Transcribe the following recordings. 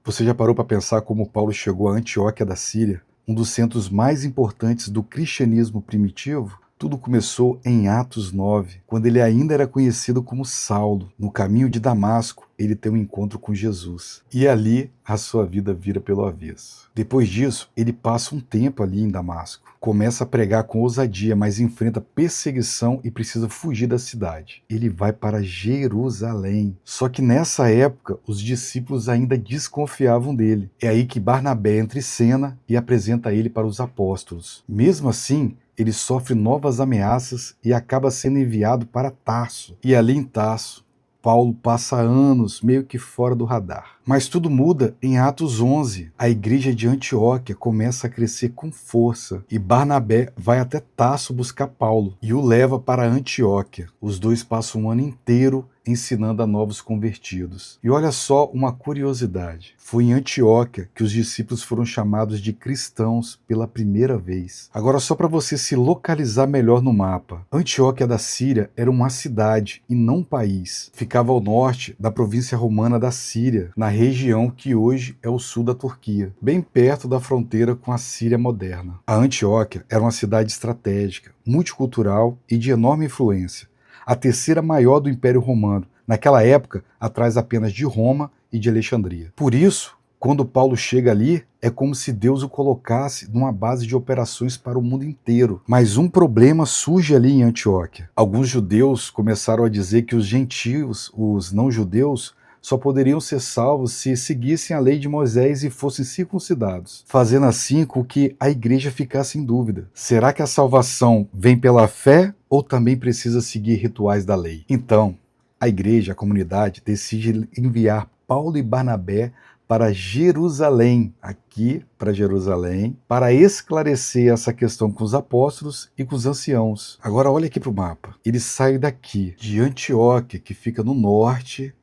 Você já parou para pensar como Paulo chegou a Antioquia da Síria, um dos centros mais importantes do cristianismo primitivo? Tudo começou em Atos 9, quando ele ainda era conhecido como Saulo. No caminho de Damasco, ele tem um encontro com Jesus. E ali, a sua vida vira pelo avesso. Depois disso, ele passa um tempo ali em Damasco. Começa a pregar com ousadia, mas enfrenta perseguição e precisa fugir da cidade. Ele vai para Jerusalém. Só que nessa época, os discípulos ainda desconfiavam dele. É aí que Barnabé entra em cena e apresenta ele para os apóstolos. Mesmo assim, ele sofre novas ameaças e acaba sendo enviado para Tarso. E ali em Tarso, Paulo passa anos meio que fora do radar. Mas tudo muda em Atos 11. A igreja de Antioquia começa a crescer com força e Barnabé vai até Tarso buscar Paulo e o leva para Antioquia. Os dois passam um ano inteiro ensinando a novos convertidos. E olha só uma curiosidade. Foi em Antioquia que os discípulos foram chamados de cristãos pela primeira vez. Agora, só para você se localizar melhor no mapa. Antioquia da Síria era uma cidade e não um país. Ficava ao norte da província romana da Síria, na região que hoje é o sul da Turquia, bem perto da fronteira com a Síria moderna. A Antioquia era uma cidade estratégica, multicultural e de enorme influência. A terceira maior do Império Romano, naquela época atrás apenas de Roma e de Alexandria. Por isso, quando Paulo chega ali, é como se Deus o colocasse numa base de operações para o mundo inteiro. Mas um problema surge ali em Antioquia. Alguns judeus começaram a dizer que os gentios, os não-judeus, só poderiam ser salvos se seguissem a lei de Moisés e fossem circuncidados, fazendo assim com que a igreja ficasse em dúvida. Será que a salvação vem pela fé ou também precisa seguir rituais da lei? Então, a igreja, a comunidade, decide enviar Paulo e Barnabé para Jerusalém, aqui para Jerusalém, para esclarecer essa questão com os apóstolos e com os anciãos. Agora olha aqui para o mapa. Eles saem daqui, de Antioquia, que fica no norte.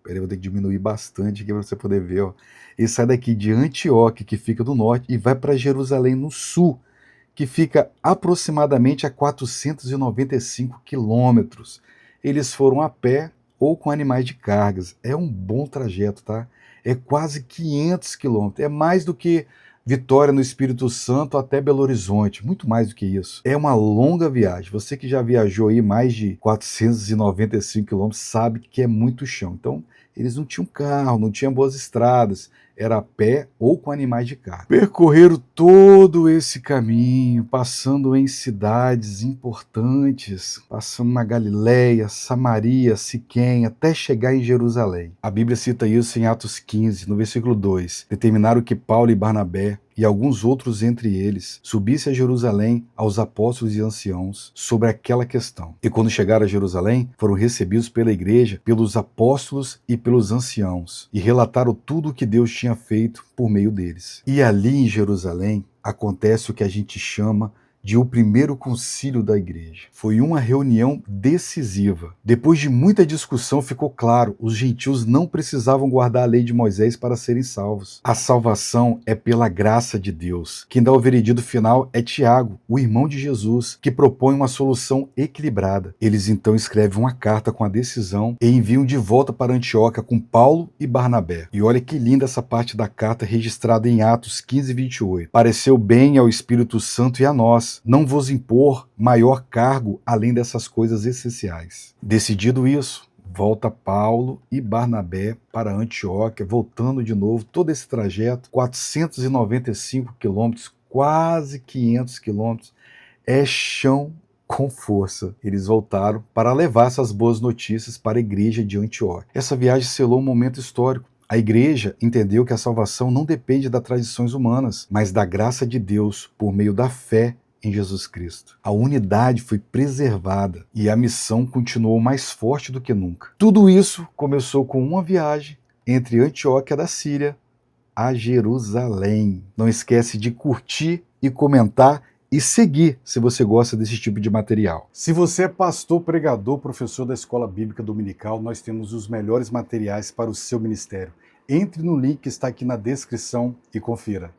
Peraí, eu vou ter que diminuir bastante aqui para você poder ver. Ó. Ele sai daqui de Antioquia, que fica no norte, e vai para Jerusalém, no sul, que fica aproximadamente a 495 quilômetros. Eles foram a pé ou com animais de cargas. É um bom trajeto, tá? É quase 500 quilômetros. É mais do que Vitória no Espírito Santo até Belo Horizonte. Muito mais do que isso. É uma longa viagem. Você que já viajou aí mais de 495 quilômetros sabe que é muito chão. Então, eles não tinham carro, não tinham boas estradas, era a pé ou com animais de carga. Percorreram todo esse caminho, passando em cidades importantes, passando na Galileia, Samaria, Siquém, até chegar em Jerusalém. A Bíblia cita isso em Atos 15, no versículo 2. Determinaram que Paulo e Barnabé e alguns outros entre eles subissem a Jerusalém aos apóstolos e anciãos sobre aquela questão. E quando chegaram a Jerusalém, foram recebidos pela igreja, pelos apóstolos e pelos anciãos, e relataram tudo o que Deus tinha feito por meio deles. E ali em Jerusalém acontece o que a gente chama de o primeiro concílio da igreja. Foi uma reunião decisiva. Depois de muita discussão, ficou claro, os gentios não precisavam guardar a lei de Moisés para serem salvos. A salvação é pela graça de Deus. Quem dá o veredito final é Tiago, o irmão de Jesus, que propõe uma solução equilibrada. Eles então escrevem uma carta com a decisão e enviam de volta para Antioquia com Paulo e Barnabé. E olha que linda essa parte da carta registrada em Atos 15, 28. Pareceu bem ao Espírito Santo e a nós não vos impor maior cargo além dessas coisas essenciais. Decidido isso, volta Paulo e Barnabé para Antioquia, voltando de novo todo esse trajeto, 495 quilômetros, quase 500 quilômetros, é chão com força. Eles voltaram para levar essas boas notícias para a igreja de Antioquia. Essa viagem selou um momento histórico. A igreja entendeu que a salvação não depende das tradições humanas, mas da graça de Deus por meio da fé em Jesus Cristo. A unidade foi preservada e a missão continuou mais forte do que nunca. Tudo isso começou com uma viagem entre Antioquia da Síria a Jerusalém. Não esquece de curtir e comentar e seguir se você gosta desse tipo de material. Se você é pastor, pregador, professor da Escola Bíblica Dominical, nós temos os melhores materiais para o seu ministério. Entre no link que está aqui na descrição e confira.